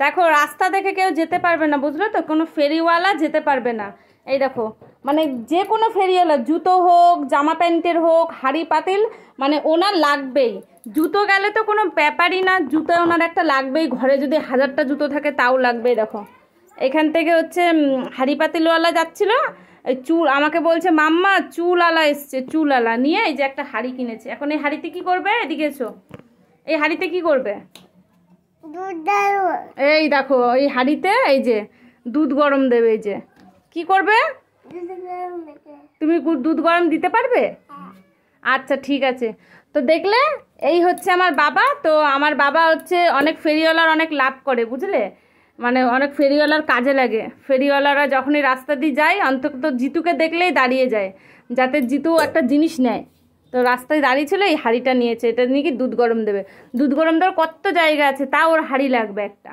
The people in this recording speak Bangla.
দেখো রাস্তা দেখে কেউ যেতে পারবে না, বুঝলো তো, কোনো ফেরিওয়ালা যেতে পারবে না। এই দেখো, মানে যে কোনো ফেরিওয়ালা, জুতো হোক, জামা প্যান্টের হোক, হাঁড়ি পাতিল, মানে ওনার লাগবেই। জুতো গেলে তো কোনো ব্যাপারই না, জুতো ওনার একটা লাগবেই, ঘরে যদি 1000টা জুতো থাকে তাও লাগবেই। দেখো এখান থেকে হচ্ছে হাঁড়ি পাতিলওয়ালা যাচ্ছিল, এই চুল আমাকে বলছে মাম্মা চুলওয়ালা এসছে, চুলওয়ালা নিয়ে এই যে একটা হাঁড়ি কিনেছে। এখন এই হাঁড়িতে কি করবে, এদিকে এসো, এই হাঁড়িতে কি করবে, এই দেখো এই হাঁড়িতে এই যে দুধ গরম দেবে। এই যে কি করবে, তুমি দুধ গরম দিতে পারবে? আচ্ছা ঠিক আছে। তো দেখলে, এই হচ্ছে আমার বাবা। তো আমার বাবা হচ্ছে অনেক ফেরিওয়ালার অনেক লাভ করে, বুঝলে, মানে অনেক ফেরিওয়ালার কাজে লাগে। ফেরিওয়ালারা যখনই রাস্তা দিয়ে যায় অন্তত জিতুকে দেখলেই দাঁড়িয়ে যায়, যাতে জিতু একটা জিনিস নেয়। তো রাস্তায় দাঁড়িয়ে ছিল, এই হাঁড়িটা নিয়েছে, এটা নিয়ে কি দুধ গরম দেবে। দুধ গরম দেওয়ার কত জায়গা আছে, তা ওর হাঁড়ি লাগবে একটা।